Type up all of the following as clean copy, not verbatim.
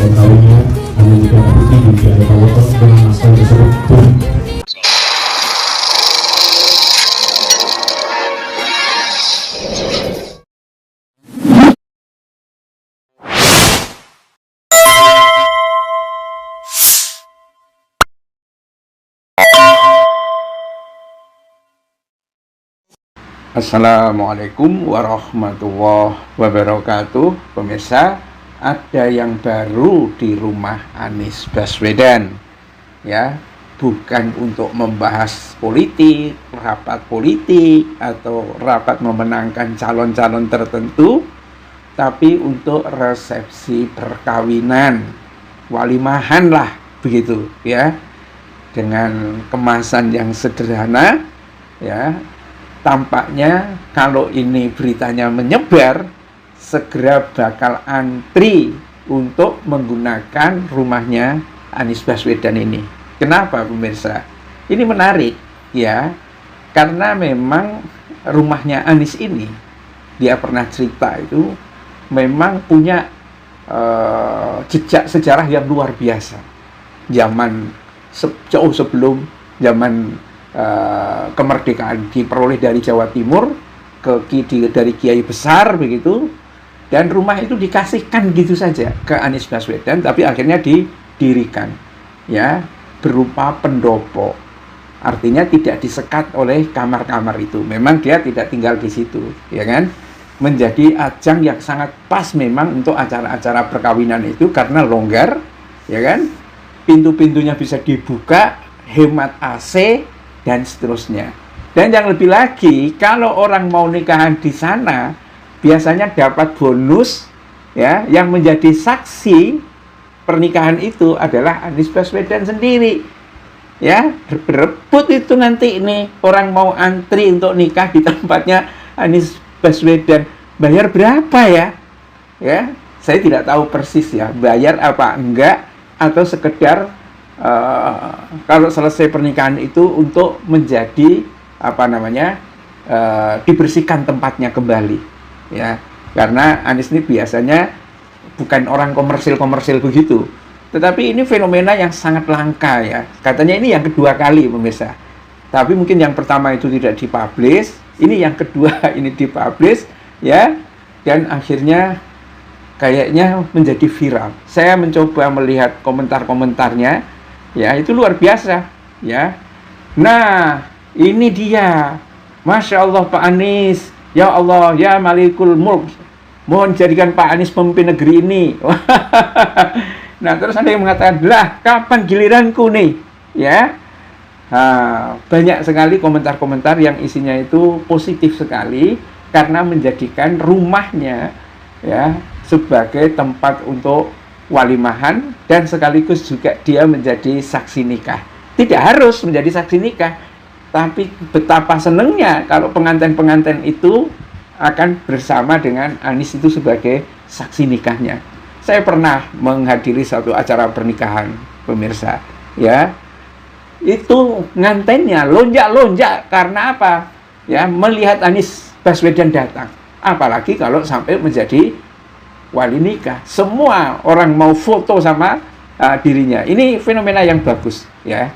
dan kawinnya Andi Negara Putih Budi Arifawoto dengan mas kawin tersebut pun. Assalamualaikum warahmatullahi wabarakatuh. Pemirsa, ada yang baru di rumah Anies Baswedan, ya, bukan untuk membahas politik, rapat politik atau rapat memenangkan calon-calon tertentu, tapi untuk resepsi perkawinan, walimahan lah begitu, ya, dengan kemasan yang sederhana, ya. Tampaknya kalau ini beritanya menyebar, segera bakal antri untuk menggunakan rumahnya Anies Baswedan ini. Kenapa pemirsa? Ini menarik, ya, karena memang rumahnya Anies ini, dia pernah cerita itu, memang punya jejak sejarah yang luar biasa. Zaman jauh sebelum zaman kemerdekaan diperoleh dari Jawa Timur dari Kiai besar begitu, dan rumah itu dikasihkan gitu saja ke Anies Baswedan, tapi akhirnya didirikan, ya, berupa pendopo, artinya tidak disekat oleh kamar-kamar itu. Memang dia tidak tinggal di situ, ya kan, menjadi ajang yang sangat pas memang untuk acara-acara perkawinan itu, karena longgar, ya kan, pintu-pintunya bisa dibuka, hemat AC dan seterusnya. Dan yang lebih lagi, kalau orang mau nikahan di sana biasanya dapat bonus, ya, yang menjadi saksi pernikahan itu adalah Anies Baswedan sendiri, ya. Berebut itu nanti ini orang mau antri untuk nikah di tempatnya Anies Baswedan. Bayar berapa ya? Ya, saya tidak tahu persis ya, bayar apa enggak, atau sekedar kalau selesai pernikahan itu untuk menjadi dibersihkan tempatnya kembali, ya, karena Anies ini biasanya bukan orang komersil begitu, tetapi ini fenomena yang sangat langka, ya. Katanya ini yang kedua kali pemirsa, tapi mungkin yang pertama itu tidak dipublish, ini yang kedua ini dipublish, ya, dan akhirnya kayaknya menjadi viral. Saya mencoba melihat komentar-komentarnya, ya, itu luar biasa, ya. Nah, ini dia, Masya Allah Pak Anies, ya Allah, ya Malikul Mulk, mohon jadikan Pak Anies pemimpin negeri ini. Nah, terus ada yang mengatakan, lah kapan giliranku nih, ya. Nah, banyak sekali komentar-komentar yang isinya itu positif sekali, karena menjadikan rumahnya, ya, sebagai tempat untuk walimahan, dan sekaligus juga dia menjadi saksi nikah. Tidak harus menjadi saksi nikah, tapi betapa senangnya kalau pengantin-pengantin itu akan bersama dengan Anies itu sebagai saksi nikahnya. Saya pernah menghadiri satu acara pernikahan, pemirsa, ya. Itu ngantennya lonjak-lonjak karena apa? Ya, melihat Anies Baswedan datang. Apalagi kalau sampai menjadi wali nikah, semua orang mau foto sama dirinya. Ini fenomena yang bagus, ya.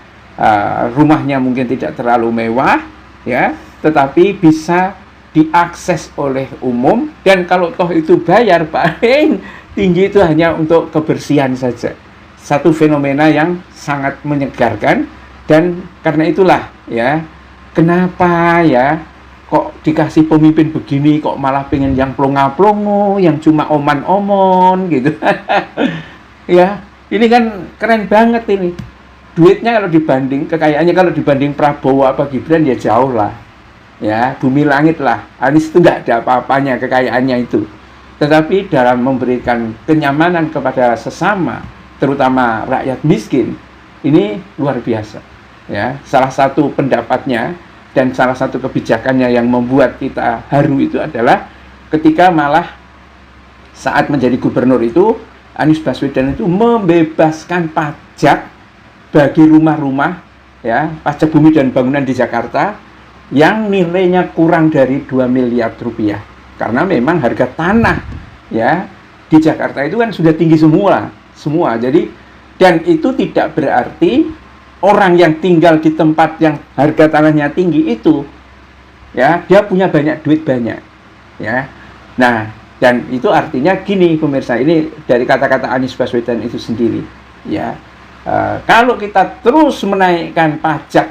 Rumahnya mungkin tidak terlalu mewah, ya, tetapi bisa diakses oleh umum, dan kalau toh itu bayar paling tinggi itu hanya untuk kebersihan saja. Satu fenomena yang sangat menyegarkan, dan karena itulah, ya, kenapa, ya, kok dikasih pemimpin begini, kok malah pengen yang plonga-plongo, yang cuma oman-omon gitu. Ya, ini kan keren banget ini. Duitnya kalau dibanding, kekayaannya kalau dibanding Prabowo apa Gibran, ya jauh lah. Ya, bumi langit lah. Anies itu nggak ada apa-apanya kekayaannya itu. Tetapi dalam memberikan kenyamanan kepada sesama, terutama rakyat miskin, ini luar biasa. Ya, salah satu pendapatnya dan salah satu kebijakannya yang membuat kita haru itu adalah ketika malah saat menjadi gubernur itu, Anies Baswedan itu membebaskan pajak bagi rumah-rumah, ya, pajak bumi dan bangunan di Jakarta yang nilainya kurang dari 2 miliar rupiah. Karena memang harga tanah, ya, di Jakarta itu kan sudah tinggi semua semua. Jadi, dan itu tidak berarti orang yang tinggal di tempat yang harga tanahnya tinggi itu, ya, dia punya banyak duit banyak, ya. Nah, dan itu artinya gini pemirsa, ini dari kata-kata Anies Baswedan itu sendiri, ya. Kalau kita terus menaikkan pajak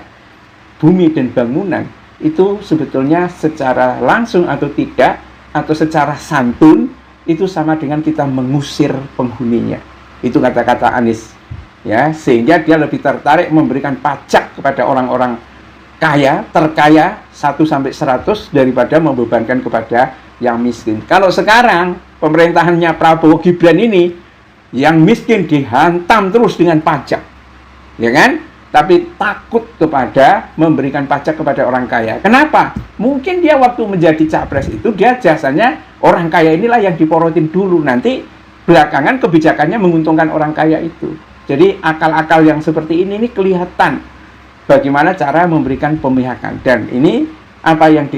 bumi dan bangunan, itu sebetulnya secara langsung atau tidak, atau secara santun, itu sama dengan kita mengusir penghuninya. Itu kata-kata Anies, ya, sehingga dia lebih tertarik memberikan pajak kepada orang-orang kaya, terkaya 1-100 daripada membebankan kepada yang miskin. Kalau sekarang pemerintahannya Prabowo Gibran ini, yang miskin dihantam terus dengan pajak, ya kan? Tapi takut kepada memberikan pajak kepada orang kaya. Kenapa? Mungkin dia waktu menjadi capres itu, dia jasanya orang kaya inilah yang diporotin dulu. Nanti belakangan kebijakannya menguntungkan orang kaya itu. Jadi akal-akal yang seperti ini kelihatan bagaimana cara memberikan pemihakan. Dan ini apa yang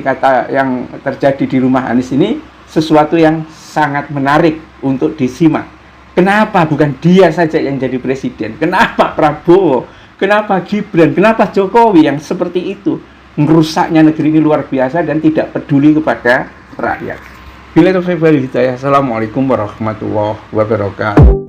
yang terjadi di rumah Anies ini sesuatu yang sangat menarik untuk disimak. Kenapa bukan dia saja yang jadi presiden? Kenapa Prabowo? Kenapa Gibran? Kenapa Jokowi yang seperti itu? Merusaknya negeri ini luar biasa dan tidak peduli kepada rakyat. Bila itu saya Assalamualaikum warahmatullahi wabarakatuh.